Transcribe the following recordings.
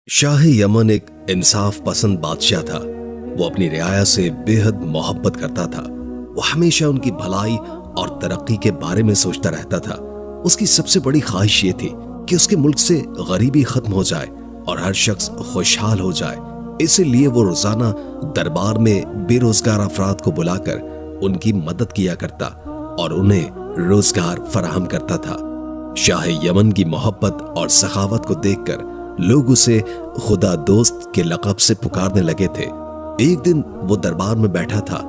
Shah Yemen एक इंसाफ पसंद बादशाह था। वो अपनी रियाया से बेहद मोहब्बत करता था। वो हमेशा उनकी भलाई और तरक्की के बारे में सोचता रहता था। उसकी सबसे बड़ी ख्वाहिश ये थी कि उसके मुल्क से गरीबी खत्म हो जाए और हर शख्स खुशहाल हो जाए। इसीलिए वो रोजाना दरबार में बेरोजगार अफराद को बुलाकर उनकी मदद किया करता और उन्हें रोजगार फराहम करता था। शाह यमन की मोहब्बत और सखावत को देखकर लोग उसे खुदा दोस्त के लक़ब से पुकारने लगे थे। एक दिन वो दरबार में बैठा था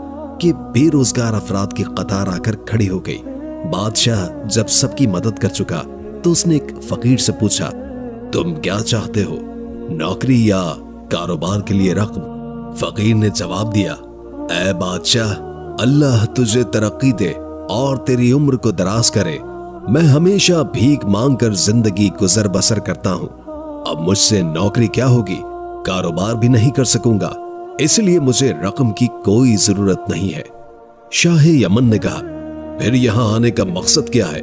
कि बेरोजगार अफराद की कतार आकर खड़ी हो गई। बादशाह जब सबकी मदद कर चुका तो उसने एक फकीर से पूछा, तुम क्या चाहते हो, नौकरी या कारोबार के लिए रकम? फकीर ने जवाब दिया, ऐ बादशाह, अल्लाह तुझे तरक्की दे और तेरी उम्र को दराज करे। मैं हमेशा भीख मांग कर जिंदगी गुजर बसर करता हूँ। अब मुझसे नौकरी क्या होगी, कारोबार भी नहीं कर सकूंगा, इसलिए मुझे रकम की कोई जरूरत नहीं है। शाह यमन ने कहा, फिर यहां आने का मकसद क्या है,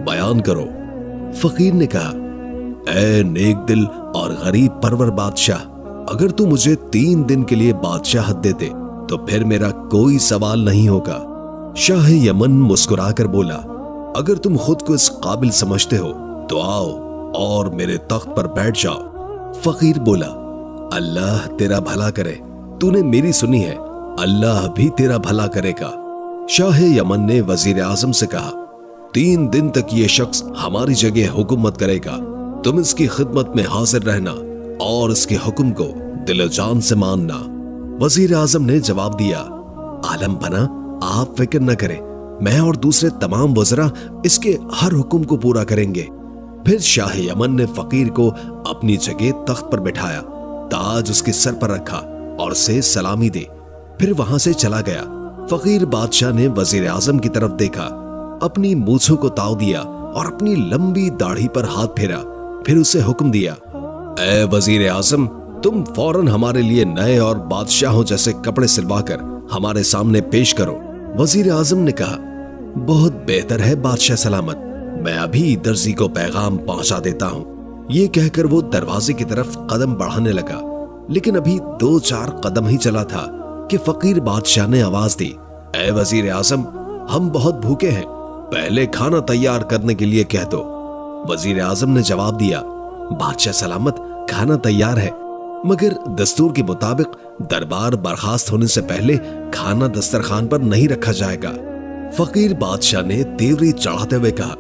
बयान करो। फकीर ने कहा, ऐ नेक दिल और गरीब परवर बादशाह, अगर तू मुझे 3 दिन के लिए बादशाहत देते तो फिर मेरा कोई सवाल नहीं होगा। शाह यमन मुस्कुराकर बोला, अगर तुम खुद को इस काबिल समझते हो तो आओ और मेरे तख्त पर बैठ जाओ। फकीर बोला, अल्लाह तेरा भला करे, तूने मेरी सुनी है, अल्लाह भी तेरा भला करेगा। शाह यमन ने वजीर आजम से कहा, 3 दिन तक ये शख्स हमारी जगह हुकूमत करेगा, तुम इसकी खिदमत में हाजिर रहना और इसके हुक्म को दिल जान से मानना। वजीर आजम ने जवाब दिया, आलम बना, आप फिक्र न करें, मैं और दूसरे तमाम वज़रा इसके हर हुक्म को पूरा करेंगे। फिर शाह यमन ने फकीर को अपनी जगह तख्त पर बिठाया, ताज उसके सर पर रखा और उसे सलामी दी, फिर वहां से चला गया। फकीर बादशाह ने वजीर आजम की तरफ देखा, अपनी मूंछों को ताव दिया और अपनी लंबी दाढ़ी पर हाथ फेरा, फिर उसे हुक्म दिया, ऐ वजीर आजम, तुम फौरन हमारे लिए नए और बादशाहों जैसे कपड़े सिलवाकर हमारे सामने पेश करो। वजीर आजम ने कहा, बहुत बेहतर है बादशाह सलामत, मैं अभी दर्जी को पैगाम पहुंचा देता हूं। ये कहकर वो दरवाजे की तरफ कदम बढ़ाने लगा, लेकिन अभी 2-4 कदम ही चला था कि फकीर बादशाह ने आवाज दी, ऐ वजीर आजम, हम बहुत भूखे हैं, पहले खाना तैयार करने के लिए कह दो। वजीर आजम ने जवाब दिया, बादशाह सलामत, खाना तैयार है, मगर दस्तूर के मुताबिक दरबार बर्खास्त होने से पहले खाना दस्तरखान पर नहीं रखा जाएगा। फकीर बादशाह ने तेवरी चढ़ाते हुए कहा,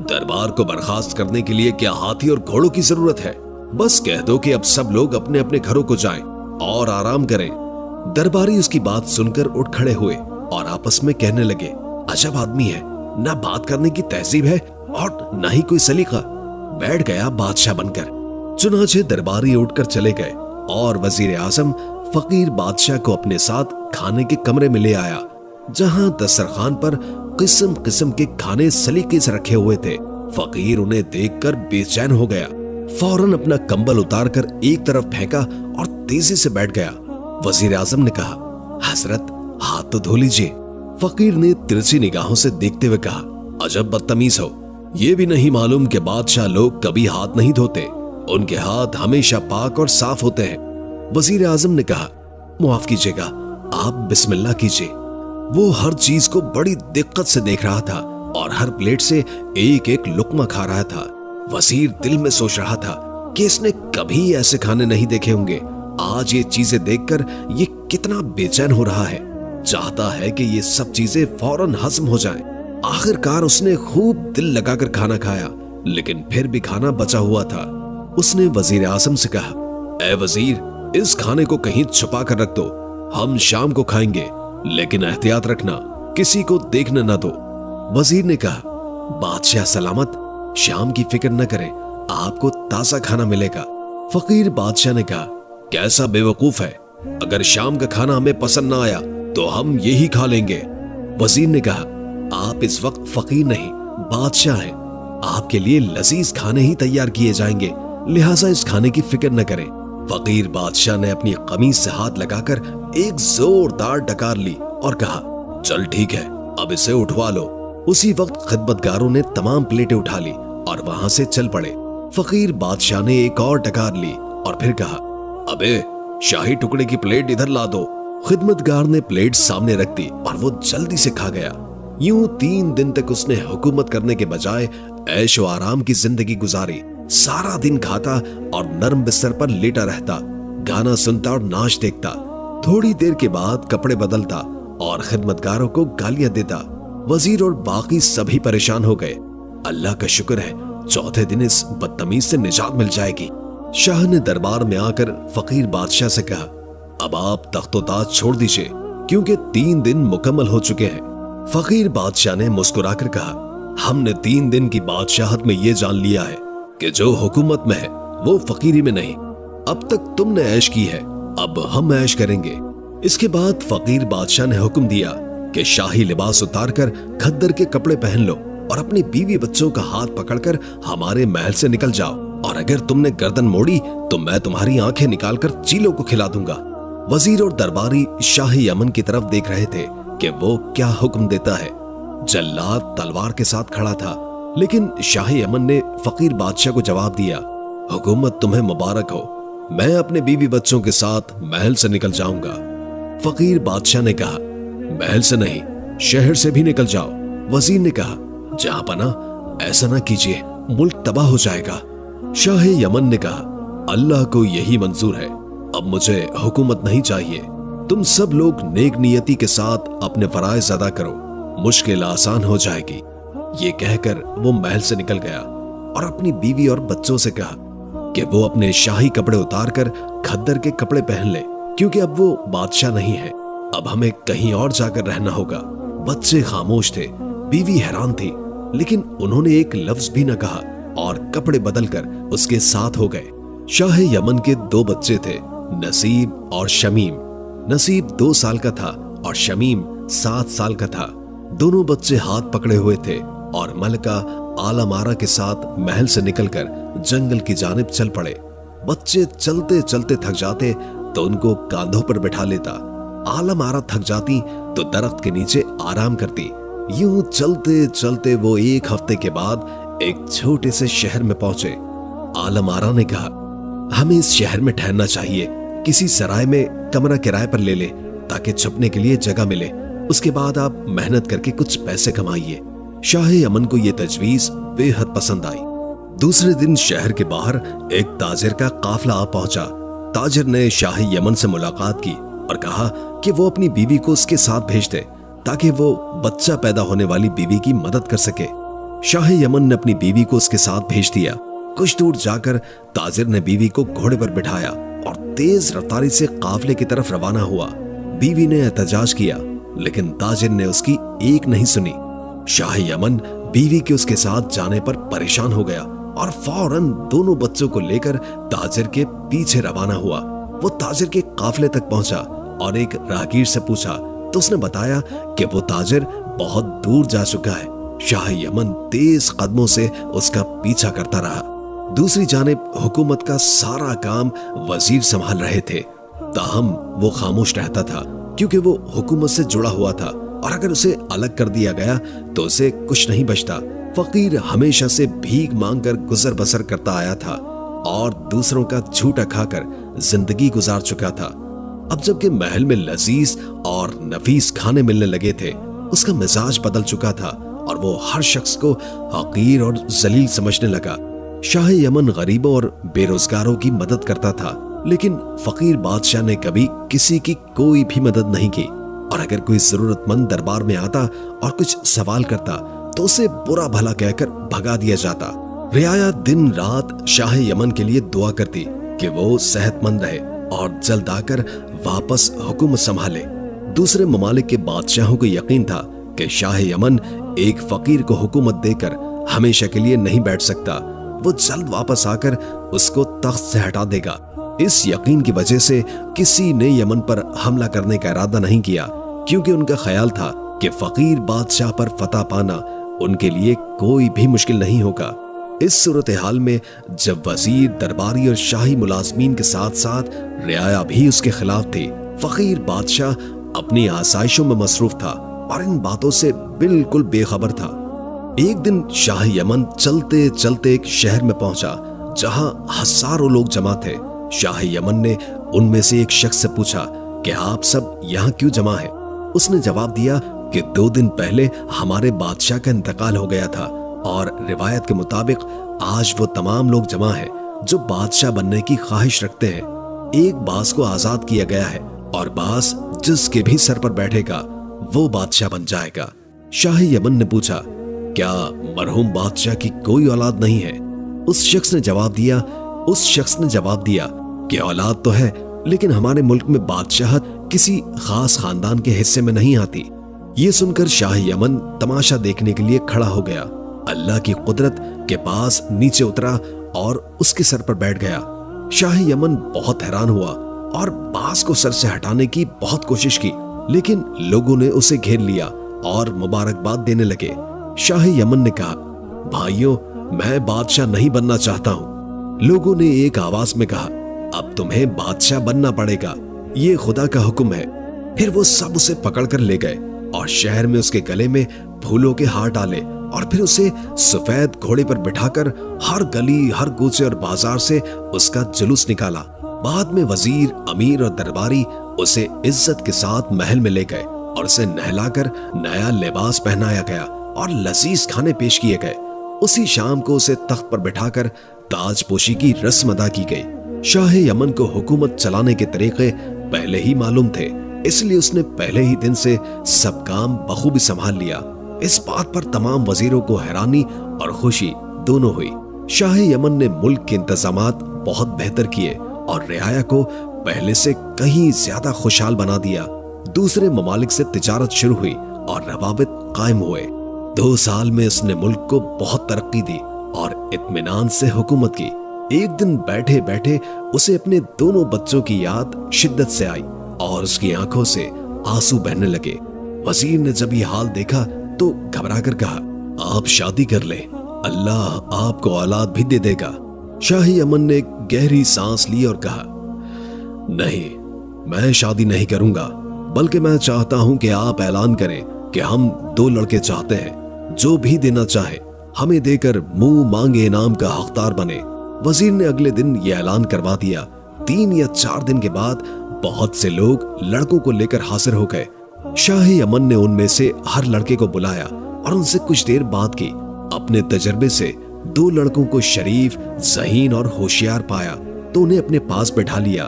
दरबार को बर्खास्त करने के लिए क्या हाथी और घोड़ों की जरूरत है? बस कह दो कि अब सब लोग अपने अपने घरों को जाएं और आराम करें। दरबारी उसकी बात सुनकर उठ खड़े हुए और आपस में कहने लगे, अजब आदमी है, ना बात करने की तहजीब है और ना ही कोई सलीका। बैठ गया बादशाह बनकर। चुनाचे दरबारी उठकर चले गए और वजीर आजम फकीर बादशाह को अपने साथ खाने के कमरे में ले आया, जहां दस्तरखान पर किस्म किस्म के खाने सलीके से रखे हुए थे। फकीर उन्हें देखकर बेचैन हो गया, फौरन अपना कंबल उतारकर एक तरफ फेंका और तेजी से बैठ गया। वजीर आजम ने कहा, हजरत, हाथ तो धो लीजिए। फकीर ने तिरछी निगाहों से देखते हुए कहा, अजब बदतमीज हो, ये भी नहीं मालूम कि बादशाह लोग कभी हाथ नहीं धोते, उनके हाथ हमेशा पाक और साफ होते हैं। वजीर आजम ने कहा, मुआफ कीजिएगा, आप बिस्मिल्लाह कीजिए। वो हर चीज को बड़ी दिक्कत से देख रहा था और हर प्लेट से एक एक लुकमा खा रहा था। वजीर दिल में सोच रहा था कि इसने कभी ऐसे खाने नहीं देखे होंगे। आज ये चीजें देखकर ये कितना बेचैन हो रहा है, चाहता है कि ये सब चीजें फौरन हजम हो जाएं। आखिरकार उसने खूब दिल लगाकर खाना खाया, लेकिन फिर भी खाना बचा हुआ था। उसने वजीर आजम से कहा, ऐ वजीर, इस खाने को कहीं छुपा कर रख दो, हम शाम को खाएंगे, लेकिन एहतियात रखना, किसी को देखने न दो। वजीर ने कहा, बादशाह सलामत, शाम की फिक्र न करें, आपको ताजा खाना मिलेगा। फकीर बादशाह ने कहा, कैसा बेवकूफ है, अगर शाम का खाना हमें पसंद ना आया तो हम यही खा लेंगे। वजीर ने कहा, आप इस वक्त फकीर नहीं बादशाह हैं, आपके लिए लजीज खाने ही तैयार किए जाएंगे, लिहाजा इस खाने की फिक्र न करें। फकीर बादशाह ने अपनी कमीज से हाथ लगाकर एक जोरदार डकार ली और कहा, चल ठीक है, अब इसे उठवा लो। उसी वक्त खिदमतगारों ने तमाम प्लेटें उठा ली और वहां से चल पड़े। फकीर बादशाह ने एक और डकार ली और फिर कहा, अबे शाही टुकड़े की प्लेट इधर ला दो। खिदमतगार ने प्लेट सामने रख दी और वो जल्दी से खा गया। यूं 3 दिन तक उसने हुकूमत करने के बजाय ऐश व आराम की जिंदगी गुजारी। सारा दिन खाता और नरम बिस्तर पर लेटा रहता, गाना सुनता और नाच देखता। थोड़ी देर के बाद कपड़े बदलता और खिदमतगारों को गालियां देता। वजीर और बाकी सभी परेशान हो गए। अल्लाह का शुक्र है, चौथे दिन इस बदतमीज से निजात मिल जाएगी। शाह ने दरबार में आकर फकीर बादशाह से कहा, अब आप तख्तो ताज छोड़ दीजिए, क्योंकि 3 दिन मुकम्मल हो चुके हैं। फकीर बादशाह ने मुस्कुराकर कहा, हमने 3 दिन की बादशाहत में ये जान लिया है कि जो हुकूमत में है वो फकीरी में नहीं। अब तक तुमने ऐश की है, अब हम ऐश करेंगे। इसके बाद फकीर बादशाह ने हुक्म दिया कि शाही लिबास उतारकर खद्दर के कपड़े पहन लो और अपनी बीवी बच्चों का हाथ पकड़कर हमारे महल से निकल जाओ, और अगर तुमने गर्दन मोड़ी तो मैं तुम्हारी आंखें निकालकर चीलों को खिला दूंगा। वजीर और दरबारी शाही यमन की तरफ देख रहे थे कि वो क्या हुक्म देता है। जल्लाद तलवार के साथ खड़ा था, लेकिन शाही यमन ने फकीर बादशाह को जवाब दिया, हुकूमत तुम्हें मुबारक हो, मैं अपने बीवी बच्चों के साथ महल से निकल जाऊंगा। फकीर बादशाह ने कहा, महल से नहीं, शहर से भी निकल जाओ। वजीर ने कहा, जहां पना ऐसा ना कीजिए, मुल्क तबाह हो जाएगा। शाह यमन ने कहा, अल्लाह को यही मंजूर है, अब मुझे हुकूमत नहीं चाहिए। तुम सब लोग नेक नियति के साथ अपने फराइज अदा करो, मुश्किल आसान हो जाएगी। ये कहकर वो महल से निकल गया और अपनी बीवी और बच्चों से कहा कि वो अपने शाही कपड़े उतारकर खद्दर के कपड़े पहन ले, क्योंकि अब वो बादशाह नहीं है, अब हमें कहीं और जाकर रहना होगा। बच्चे खामोश थे, बीवी हैरान थी, लेकिन उन्होंने एक लफ्ज भी न कहा और कपड़े बदलकर उसके साथ हो गए। शाह यमन के 2 बच्चे थे, नसीब और शमीम। नसीब 2 साल का था और शमीम 7 साल का था। दोनों बच्चे हाथ पकड़े हुए थे और मलका आलमारा के साथ महल से निकलकर जंगल की जानिब चल पड़े। बच्चे चलते चलते थक जाते तो उनको कांधों पर बैठा लेता, आलमारा थक जाती तो दरख्त के नीचे आराम करती। यूं चलते चलते वो 1 हफ्ते के बाद एक छोटे से शहर में पहुंचे। आलमारा ने कहा, हमें इस शहर में ठहरना चाहिए, किसी सराय में कमरा किराए पर ले ले ताकि छुपने के लिए जगह मिले, उसके बाद आप मेहनत करके कुछ पैसे कमाइए। शाह यमन को यह तजवीज बेहद पसंद आई। दूसरे दिन शहर के बाहर एक ताजिर का काफला आ पहुंचा। ताजिर ने शाह यमन से मुलाकात की और कहा कि वो अपनी बीवी को उसके साथ भेज दे ताकि वो बच्चा पैदा होने वाली बीवी की मदद कर सके। शाह यमन ने अपनी बीवी को उसके साथ भेज दिया। कुछ दूर जाकर ताजिर ने बीवी को घोड़े पर बिठाया और तेज रफ्तारी से काफले की तरफ रवाना हुआ। बीवी ने एहतजाज किया, लेकिन ताजिर ने उसकी एक नहीं सुनी। शाह यमन बीवी के उसके साथ जाने पर परेशान हो गया और फौरन दोनों बच्चों को लेकर ताजिर के पीछे रवाना हुआ। वो ताजिर के काफले तक पहुंचा और एक राहगीर से पूछा तो उसने बताया कि वो ताजिर बहुत दूर जा चुका है। शाह यमन तेज कदमों से उसका पीछा करता रहा। दूसरी जानिब हुकूमत का सारा काम वजीर संभाल रहे थे, ताहम वो खामोश रहता था क्योंकि वो हुकूमत से जुड़ा हुआ था और अगर उसे अलग कर दिया गया तो उसे कुछ नहीं बचता। फकीर हमेशा से भीख मांगकर गुजर बसर करता आया था और दूसरों का झूठा खाकर जिंदगी गुजार चुका था। अब जबकि महल में लजीज और नफीस खाने मिलने लगे थे, उसका मिजाज बदल चुका था और वो हर शख्स को हकीर और जलील समझने लगा। शाह यमन गरीबों और बेरोजगारों की मदद करता था, लेकिन फकीर बादशाह ने कभी किसी की कोई भी मदद नहीं की और अगर कोई जरूरतमंद दरबार में आता और कुछ सवाल करता तो उसे बुरा भला कहकर भगा दिया जाता। रियाया दिन रात शाह यमन के लिए दुआ करती कि वो सेहतमंद रहे और जल्द आकर वापस हुकूमत संभाले। दूसरे ममालिक के बादशाहों को यकीन था कि शाह यमन एक फकीर को हुकूमत देकर हमेशा के लिए नहीं बैठ सकता, वो जल्द वापस आकर उसको तख्त से हटा देगा। इस यकीन की वजह से किसी ने यमन पर हमला करने का इरादा नहीं किया, क्योंकि उनका ख्याल था कि फकीर बादशाह पर फतह पाना उनके लिए कोई भी मुश्किल नहीं होगा। इस सूरत हाल में जब वजीर, दरबारी और शाही मुलाजमीन के साथ साथ रियाया भी उसके खिलाफ थे, फकीर बादशाह अपनी आसाइशों में मसरूफ था और इन बातों से बिल्कुल बेखबर था। एक दिन शाह यमन चलते चलते एक शहर में पहुंचा जहां हजारों लोग जमा थे। शाह यमन ने उनमें से एक शख्स से पूछा कि आप सब यहाँ क्यों जमा हैं? उसने जवाब दिया कि 2 दिन पहले हमारे बादशाह का इंतकाल हो गया था और रिवायत के मुताबिक आज वो तमाम लोग जमा हैं जो बादशाह बनने की ख्वाहिश रखते हैं। एक बास को आजाद किया गया है और बास जिसके भी सर पर बैठेगा वो बादशाह बन जाएगा। शाह यमन ने पूछा, क्या मरहूम बादशाह की कोई औलाद नहीं है? उस शख्स ने जवाब दिया कि औलाद तो है, लेकिन हमारे मुल्क में बादशाहत किसी खास खानदान के हिस्से में नहीं आती। ये सुनकर शाह यमन तमाशा देखने के लिए खड़ा हो गया। अल्लाह की कुदरत के पास नीचे उतरा और उसके सर पर बैठ गया। शाह यमन बहुत हैरान हुआ और बास को सर से हटाने की बहुत कोशिश की, लेकिन लोगों ने उसे घेर लिया और मुबारकबाद देने लगे। शाह यमन ने कहा, भाइयों, मैं बादशाह नहीं बनना चाहता हूँ। लोगों ने एक आवाज में कहा, अब तुम्हें बादशाह बनना पड़ेगा, ये खुदा का हुक्म है। फिर वो सब उसे पकड़कर ले गए और शहर में उसके गले में फूलों के हार डाले और फिर उसे सफेद घोड़े पर बिठाकर हर गली, हर कूचे और बाजार से उसका जुलूस निकाला। बाद में वजीर, अमीर और दरबारी उसे इज्जत के साथ महल में ले गए और उसे नहलाकर नया लिबास पहनाया गया और लजीज खाने पेश किए गए। उसी शाम को उसे तख्त पर बिठाकर ताजपोशी की रस्म अदा की गई। शाह यमन को हुकूमत चलाने के तरीके पहले ही मालूम थे, इसलिए उसने पहले ही दिन से सब काम बखूबी संभाल लिया। इस बात पर तमाम वजीरों को हैरानी और खुशी दोनों हुई। शाह यमन ने मुल्क के इंतजामात बहुत बेहतर किए और रियाया को पहले से कहीं ज्यादा खुशहाल बना दिया। दूसरे ममालिक से तिजारत शुरू हुई और रवाबित कायम हुए। 2 साल में उसने मुल्क को बहुत तरक्की दी और इत्मीनान से हुकूमत की। एक दिन बैठे बैठे उसे अपने दोनों बच्चों की याद शिद्दत से आई और उसकी आंखों से आंसू बहने लगे। वजीर ने जब ये हाल देखा तो घबराकर कहा, आप शादी कर ले, अल्लाह आपको औलाद भी दे देगा। शाह यमन ने गहरी सांस ली और कहा, नहीं, मैं शादी नहीं करूंगा, बल्कि मैं चाहता हूं कि आप ऐलान करें कि हम 2 लड़के चाहते हैं, जो भी देना चाहे हमें देकर मुंह मांगे इनाम का हकदार बने। वजीर ने अगले दिन यह ऐलान करवा दिया। 3 या 4 दिन के बाद बहुत से लोग लड़कों को लेकर हाजिर हो गए। शाह यमन ने उनमें से हर लड़के को बुलाया और उनसे कुछ देर बात की। अपने तजर्बे से 2 लड़कों को शरीफ, ज़हीन और होशियार पाया तो उन्हें अपने पास बैठा लिया।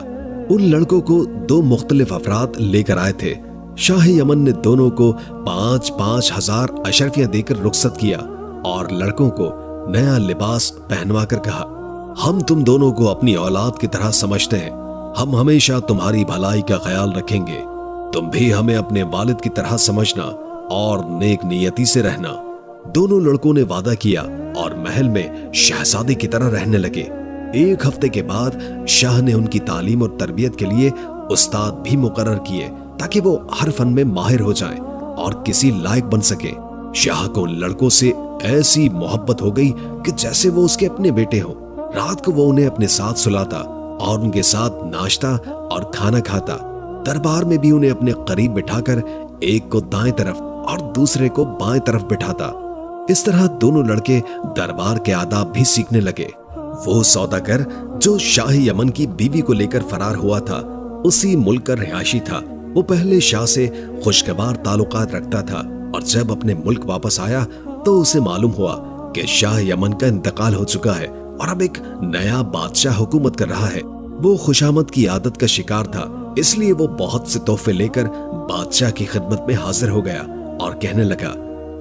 उन लड़कों को 2 मुख्तलिफ अफराद लेकर आए थे। शाह यमन ने दोनों को 5-5 हजार अशरफियां देकर रुखसत किया और लड़कों को नया लिबास पहनवा कर कहा, हम तुम दोनों को अपनी औलाद की तरह समझते हैं, हम हमेशा तुम्हारी भलाई का ख्याल रखेंगे, तुम भी हमें अपने वालिद की तरह समझना और नेक नियति से रहना। दोनों लड़कों ने वादा किया और महल में शहजादे की तरह रहने लगे। 1 हफ्ते के बाद शाह ने उनकी तालीम और तरबियत के लिए उस्ताद भी मुकर्रर किए ताकि वो हर फन में माहिर हो जाएं और किसी लायक बन सके। शाह को उन लड़कों से ऐसी मोहब्बत हो गई कि जैसे वो उसके अपने बेटे हों। रात को वो उन्हें अपने साथ सुलाता और उनके साथ नाश्ता और खाना खाता। दरबार में भी उन्हें अपने करीब बिठाकर एक को दाएं तरफ और दूसरे को बाएं तरफ बिठाता। इस तरह दोनों लड़के दरबार के आदाब भी सीखने लगे। वो सौदागर जो शाह यमन की बीवी को लेकर फरार हुआ था, उसी मुल्क का रिहायशी था। वो पहले शाह से खुशगवार ताल्लुकात रखता था और जब अपने मुल्क वापस आया तो उसे मालूम हुआ कि शाह यमन का इंतकाल हो चुका है और अब एक नया बादशाह हुकूमत कर रहा है। वो खुशामद की आदत का शिकार था, इसलिए वो बहुत से तोहफे लेकर बादशाह की खिदमत में हाजिर हो गया और कहने लगा,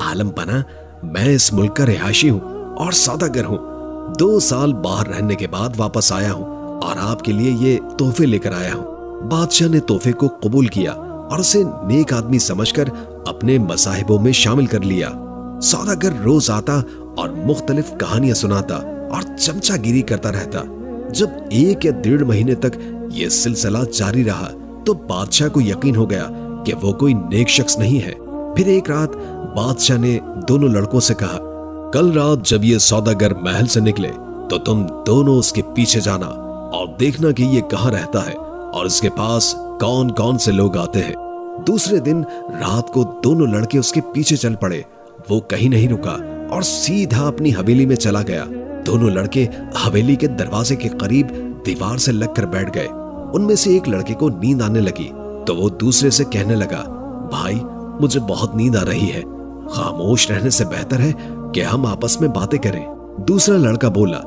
आलम पना, मैं इस मुल्क का रिहायशी हूँ और सौदागर हूँ। 2 साल बाहर रहने के बाद वापस आया हूँ और आपके लिए ये तोहफे लेकर आया हूँ। बादशाह ने तोहफे को कबूल किया और उसे नेक आदमी समझकर अपने मसाहिबों में शामिल कर लिया। सौदागर रोज आता और मुख्तलिफ कहानियां सुनाता और चमचागिरी करता रहता। जब 1 या 1.5 महीने तक ये सिलसिला जारी रहा तो बादशाह को यकीन हो गया कि वो कोई नेक शख्स नहीं है। फिर एक रात बादशाह ने दोनों लड़कों से कहा, कल रात जब ये सौदागर महल से निकले तो तुम दोनों उसके पीछे जाना और देखना कि ये कहाँ रहता है और इसके पास कौन कौन से लोग आते हैं। दूसरे दिन रात को दोनों लड़के उसके पीछे चल पड़े। वो कहीं नहीं रुका और सीधा अपनी हवेली में चला गया। दोनों लड़के हवेली के दरवाजे के करीब दीवार से लगकर बैठ गए। उनमें से एक लड़के को नींद आने लगी तो वो दूसरे से कहने लगा, भाई मुझे बहुत नींद आ रही है, खामोश रहने से बेहतर है कि हम आपस में बातें करें। दूसरा लड़का बोला,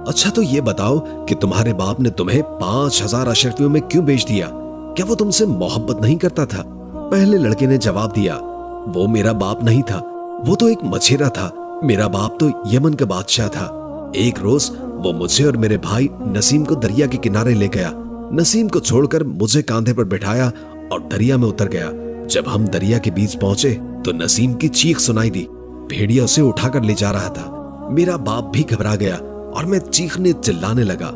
अच्छा तो ये बताओ कि तुम्हारे बाप ने तुम्हें 5000 अशरफियों में क्यों बेच दिया? क्या वो तुमसे मोहब्बत नहीं करता था? पहले लड़के ने जवाब दिया, वो मेरा बाप नहीं था, वो तो एक मछेरा था। मेरा बाप तो यमन का बादशाह था। एक रोज वो मुझे और मेरे भाई नसीम को दरिया के किनारे ले गया। नसीम को छोड़कर मुझे कांधे पर बिठाया और दरिया में उतर गया। जब हम दरिया के बीच पहुंचे तो नसीम की चीख सुनाई दी। भेड़िया उसे उठाकर ले जा रहा था। मेरा बाप भी घबरा गया और मैं चीखने चिल्लाने लगा।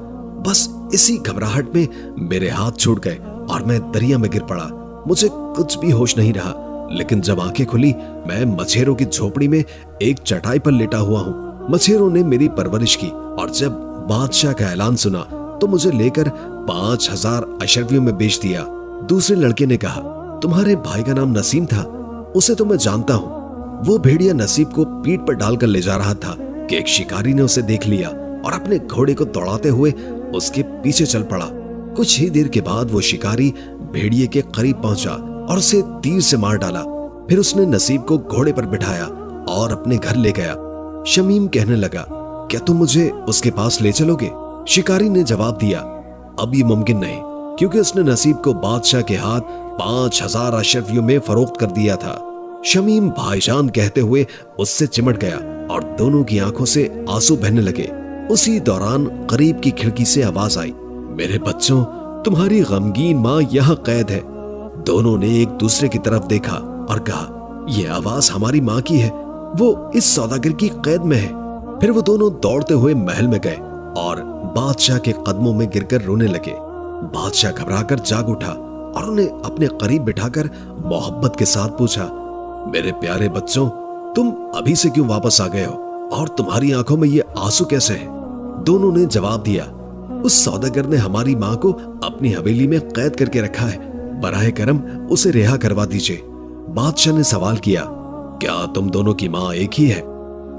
बस इसी घबराहट में मेरे हाथ छूट गए और मैं दरिया में गिर पड़ा। मुझे कुछ भी होश नहीं रहा, लेकिन जब आंखें खुली मैं मछेरों की झोपड़ी में एक चटाई पर लेटा हुआ हूँ। मछेरों ने मेरी परवरिश की और जब बादशाह का ऐलान सुना तो मुझे लेकर 5000 अशरफियों में बेच दिया। दूसरे लड़के ने कहा, तुम्हारे भाई का नाम नसीम था? उसे तो मैं जानता हूँ। वो भेड़िया नसीब को पीठ पर डालकर ले जा रहा था कि एक शिकारी ने उसे देख लिया और अपने घोड़े को दौड़ाते हुए उसके पीछे चल पड़ा। कुछ ही देर के बाद वो शिकारी भेड़िए के करीब पहुंचा और उसे तीर से मार डाला। फिर उसने नसीब को घोड़े पर बिठाया और अपने घर ले गया। शमीम कहने लगा, क्या तुम मुझे उसके पास ले चलोगे? शिकारी ने जवाब दिया, अब ये मुमकिन नहीं, क्योंकि उसने नसीब को बादशाह के हाथ 5000 अशरफियों में फरोख्त कर दिया था। शमीम भाईजान कहते हुए उससे चिमट गया और दोनों की आंखों से आंसू बहने लगे। उसी दौरान करीब की खिड़की से आवाज आई, मेरे बच्चों, तुम्हारी गमगीन माँ यहाँ कैद है। दोनों ने एक दूसरे की तरफ देखा और कहा, यह आवाज हमारी माँ की है, वो इस सौदागर की कैद में है। फिर वो दोनों दौड़ते हुए महल में गए और बादशाह के कदमों में गिरकर रोने लगे। बादशाह घबराकर जाग उठा और उन्हें अपने करीब बिठाकर मोहब्बत के साथ पूछा, मेरे प्यारे बच्चों, तुम अभी से क्यों वापस आ गए हो और तुम्हारी आंखों में ये आंसू कैसे हैं? दोनों ने जवाब दिया, उस सौदागर ने हमारी माँ को अपनी हवेली में कैद करके रखा है, बराए करम उसे रिहा करवा दीजिए। बादशाह ने सवाल किया, क्या तुम दोनों की माँ एक ही है?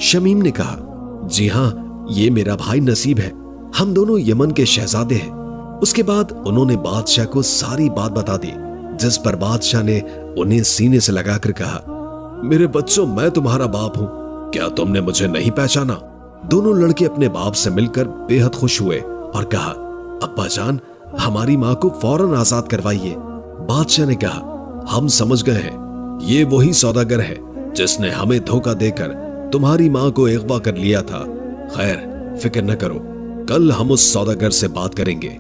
शमीम ने कहा, जी हाँ, ये मेरा भाई नसीब है, हम दोनों यमन के शहजादे हैं। उसके बाद उन्होंने बादशाह को सारी बात बता दी, जिस पर बादशाह ने उन्हें सीने से लगाकर कहा, मेरे बच्चों, मैं तुम्हारा बाप हूं, क्या तुमने मुझे नहीं पहचाना? दोनों लड़के अपने बाप से मिलकर बेहद खुश हुए और कहा, अब्बा जान, हमारी माँ को फौरन आजाद करवाइए। बादशाह ने कहा, हम समझ गए हैं, ये वही सौदागर है जिसने हमें धोखा देकर तुम्हारी माँ को अगवा कर लिया था। खैर, फिक्र न करो, कल हम उस सौदागर से बात करेंगे।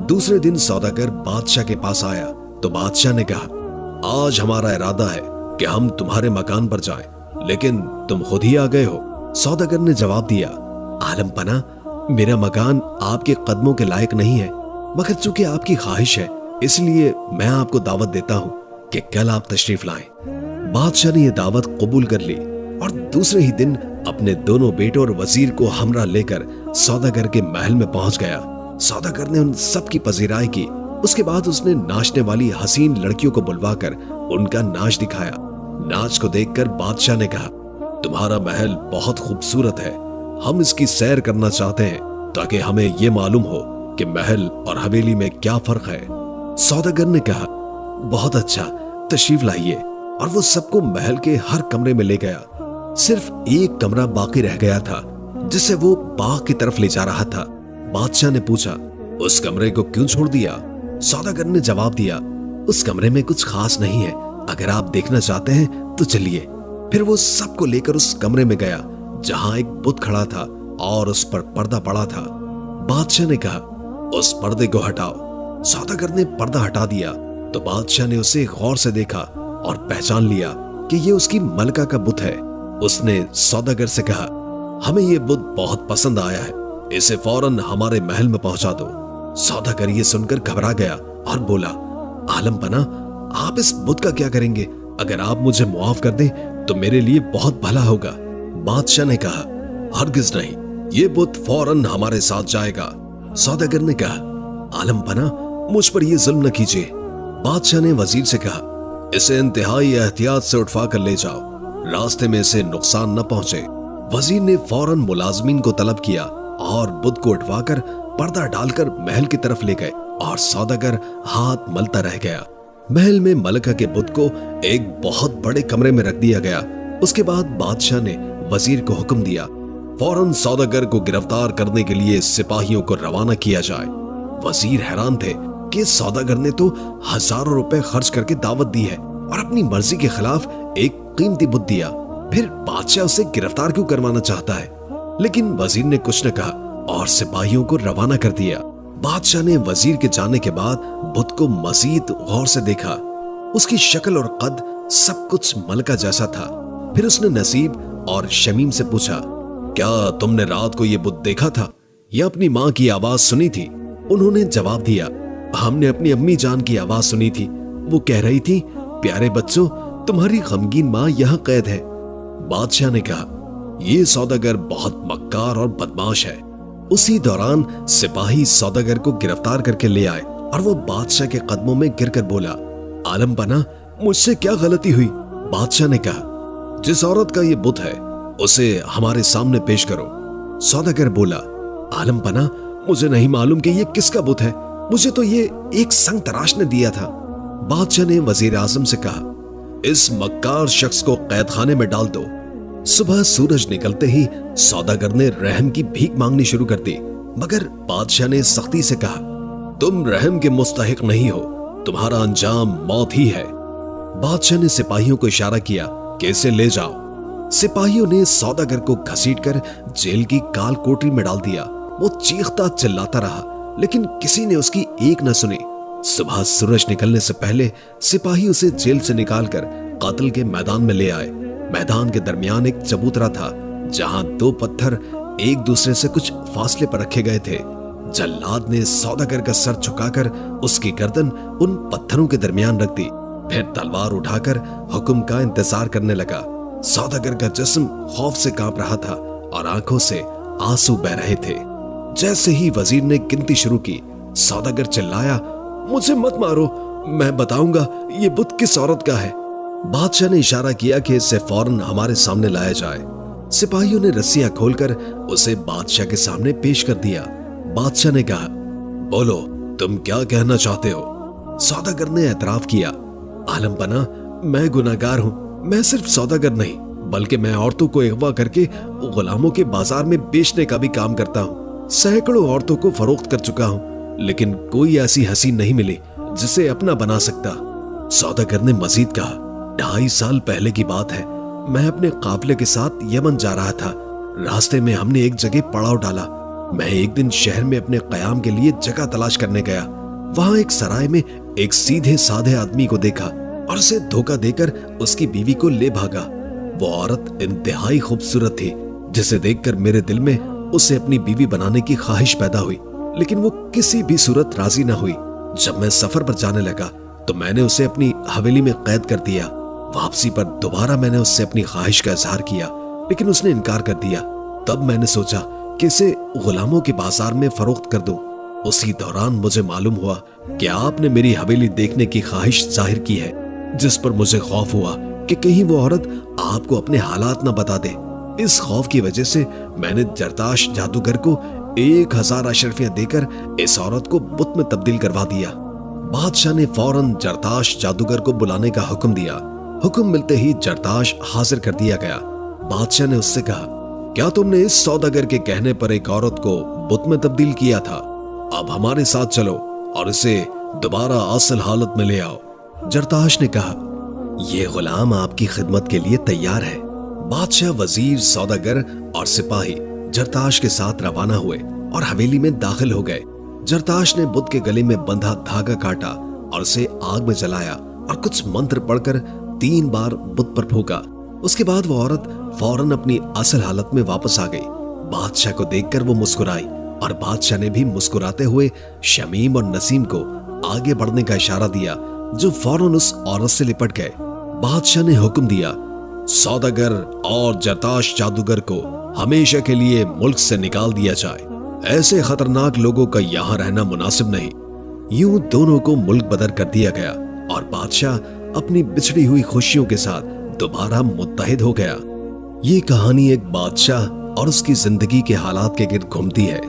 दूसरे दिन सौदागर बादशाह के पास आया तो बादशाह ने कहा, आज हमारा इरादा है कि हम तुम्हारे मकान पर जाएं, लेकिन तुम खुद ही आ गए हो। सौदागर ने जवाब दिया, आलम पना, मेरा मकान आपके कदमों के लायक नहीं है, मगर चूंकि आपकी ख्वाहिश है इसलिए मैं आपको दावत देता हूं कि कल आप तशरीफ लाएं। बादशाह ने यह दावत कबूल कर ली और दूसरे ही दिन अपने दोनों बेटों और वजीर को हमरा लेकर सौदागर के महल में पहुंच गया। सौदागर ने उन सब की पजीराई की। उसके बाद उसने नाचने वाली हसीन लड़कियों को बुलवाकर उनका नाच दिखाया। नाच को देखकर बादशाह ने कहा, तुम्हारा महल बहुत खूबसूरत है, हम इसकी सैर करना चाहते हैं ताकि हमें यह मालूम हो कि महल और हवेली में क्या फर्क है। सौदागर ने कहा, बहुत अच्छा, तशरीफ लाइए। और वो सबको महल के हर कमरे में ले गया। सिर्फ एक कमरा बाकी रह गया था जिसे वो बाग की तरफ ले जा रहा था। बादशाह ने पूछा, उस कमरे को क्यों छोड़ दिया? सौदागर ने जवाब दिया, उस कमरे में कुछ खास नहीं है, अगर आप देखना चाहते हैं तो चलिए। फिर वो सबको लेकर उस कमरे में गया जहां एक बुत खड़ा था और उस पर पर्दा पड़ा था। बादशाह ने कहा, उस पर्दे को हटाओ। सौदागर ने पर्दा हटा दिया तो बादशाह ने उसे गौर से देखा और पहचान लिया कि ये उसकी मलका का बुत है। उसने सौदागर से कहा, हमें ये बुत बहुत पसंद आया है, इसे फौरन हमारे महल में पहुंचा दो। सौदागर ये सुनकर घबरा गया और बोला, आलम पना, आप इस बुत का क्या करेंगे? अगर आप मुझे मुआफ कर दें तो मेरे लिए बहुत भला होगा। बादशाह ने कहा, हरगिज नहीं, ये बुत फौरन हमारे साथ जाएगा। सौदागर ने कहा, आलम पना, मुझ पर ये जुल्म न कीजिए। बादशाह ने वजीर से कहा, इसे इंतहाई एहतियात से उठवा कर ले जाओ, रास्ते में इसे नुकसान न पहुंचे। वजीर ने फौरन मुलाजमीन को तलब किया और बुत को उठवाकर पर्दा डालकर महल की तरफ ले गए और सौदागर हाथ मलता रह गया। महल में मलका के बुत को एक बहुत बड़े कमरे में रख दिया गया। उसके बाद बादशाह ने वजीर को हुक्म दिया, फौरन सौदागर को गिरफ्तार करने के लिए सिपाहियों को रवाना किया जाए। वजीर हैरान थे कि सौदागर ने तो हजारों रुपए खर्च करके दावत दी है और अपनी मर्जी के खिलाफ एक कीमती बुत दिया, फिर बादशाह उसे गिरफ्तार क्यों करवाना चाहता है। लेकिन वजीर ने कुछ न कहा और सिपाहियों को रवाना कर दिया। बादशाह ने वजीर के जाने के बाद बुत को मजीद गौर से देखा। उसकी शक्ल और कद सब कुछ मलका जैसा था। फिर उसने नसीब और शमीम से पूछा, क्या तुमने रात को ये बुत देखा था या अपनी माँ की आवाज सुनी थी? उन्होंने जवाब दिया, हमने अपनी अम्मी जान की आवाज सुनी थी। वो कह रही थी, प्यारे बच्चों, तुम्हारी गमगीन माँ यहाँ कैद है। बादशाह ने कहा, ये सौदागर बहुत मक्कार और बदमाश है। उसी दौरान सिपाही सौदागर को गिरफ्तार करके ले आए और वो बादशाह के कदमों में गिरकर बोला, आलम बना, मुझसे क्या गलती हुई? बादशाह ने कहा, जिस औरत का ये बुत है उसे हमारे सामने पेश करो। सौदागर बोला, आलम बना, मुझे नहीं मालूम कि ये किसका बुत है, मुझे तो ये एक संग तराश ने दिया था। बादशाह ने वजीर आजम से कहा, इस मक्कार शख्स को कैद खाने में डाल दो। सुबह सूरज निकलते ही सौदागर ने रहम की भीख मांगनी शुरू कर दी, मगर बादशाह ने सख्ती से कहा, तुम रहम के मुस्तहिक नहीं हो, तुम्हारा अंजाम मौत ही है। बादशाह ने सिपाहियों को इशारा किया कि इसे ले जाओ। सिपाहियों ने सौदागर को घसीटकर जेल की काल कोठरी में डाल दिया। वो चीखता चिल्लाता रहा, लेकिन किसी ने उसकी एक न सुनी। सुबह सूरज निकलने से पहले सिपाही उसे जेल से निकालकर कातिल के मैदान में ले आए। मैदान के दरमियान एक चबूतरा था, जहां दो पत्थर एक दूसरे से कुछ फासले पर रखे गए थे। जल्लाद ने सौदागर का सर झुकाकर उसकी गर्दन उन पत्थरों के दरमियान रख दी, फिर तलवार उठाकर हुक्म का इंतजार करने लगा। सौदागर का जिस्म खौफ से कांप रहा था और आंखों से आंसू बह रहे थे। जैसे ही वजीर ने गिनती शुरू की, सौदागर चिल्लाया, मुझे मत मारो, मैं बताऊंगा ये बुत किस औरत का है। बादशाह ने इशारा किया कि इसे फौरन हमारे सामने लाया जाए। सिपाहियों ने रस्सियां खोलकर उसे बादशाह के सामने पेश कर दिया। बादशाह ने कहा, बोलो, तुम क्या कहना चाहते हो? सौदागर ने एतराफ किया, आलम बना, मैं गुनाहगार हूं। मैं सिर्फ सौदागर नहीं, बल्कि मैं औरतों को अगवा करके गुलामों के बाजार में बेचने का भी काम करता हूं। सैकड़ों औरतों को फरोख्त कर चुका हूं, लेकिन कोई ऐसी हसीन नहीं मिली जिसे अपना बना सकता। सौदागर ने मजीद कहा, 2.5 साल पहले की बात है, मैं अपने काफिले के साथ यमन जा रहा था। रास्ते में हमने एक जगह पड़ाव डाला। मैं एक दिन शहर में अपने कयाम के लिए जगह तलाश करने गया। वहां एक सराय में एक सीधे साधे आदमी को देखा और उसे धोखा देकर उसकी बीवी को ले भागा। वो औरत इंतहाई खूबसूरत थी, जिसे देखकर मेरे दिल में उसे अपनी बीवी बनाने की ख्वाहिश पैदा हुई, लेकिन वो किसी भी सूरत राजी न हुई। जब मैं सफर पर जाने लगा तो मैंने उसे अपनी हवेली में कैद कर दिया। वापसी पर दोबारा मैंने उससे अपनी ख्वाहिश का इजहार किया, लेकिन उसने इनकार कर दिया। तब मैंने सोचा कि इसे गुलामों के बाजार में फरोख्त कर दूं। उसी दौरान मुझे मालूम हुआ कि आपने मेरी हवेली देखने की ख्वाहिश जाहिर की है, जिस पर मुझे खौफ हुआ कि कहीं वो औरत आपको अपने हालात न बता दे। इस खौफ की वजह से मैंने जरताश जादूगर को 1000 अशरफियां देकर इस औरत को बुत में तब्दील करवा दिया। बादशाह ने फौरन जरताश जादूगर को बुलाने का हुक्म दिया। हुक्म मिलते ही जरताश हाजिर कर दिया गया। बादशाह ने उससे कहा, क्या तुमने इस सौदागर के कहने पर एक औरत को बुत में तब्दील किया था? अब हमारे साथ चलो और इसे दोबारा असल हालत में ले आओ। जरताश ने कहा, यह गुलाम आपकी खिदमत के लिए तैयार है। बादशाह, वजीर, सौदागर और सिपाही जरताश के साथ रवाना हुए और हवेली में दाखिल हो गए। जरताश ने बुत के गले में बंधा धागा काटा और उसे आग में जलाया और कुछ मंत्र पढ़कर 3 बार बुत पर फूंका। उसके बाद वो औरत फौरन अपनी असल हालत में वापस आ गई। बादशाह को देखकर वो मुस्कुराई और बादशाह ने भी मुस्कुराते हुए शमीम और नसीम को आगे बढ़ने का इशारा दिया, जो फौरन उस औरत से लिपट गए। बादशाह ने हुक्म दिया, सौदागर और जरताश जादूगर को हमेशा के लिए मुल्क से निकाल दिया जाए। ऐसे खतरनाक लोगों का यहाँ रहना मुनासिब नहीं। यूं दोनों को मुल्क बदर कर दिया गया और बादशाह अपनी बिछड़ी हुई खुशियों के साथ दोबारा मुत्तहिद हो गया। ये कहानी एक बादशाह और उसकी जिंदगी के हालात के गिर्द घूमती है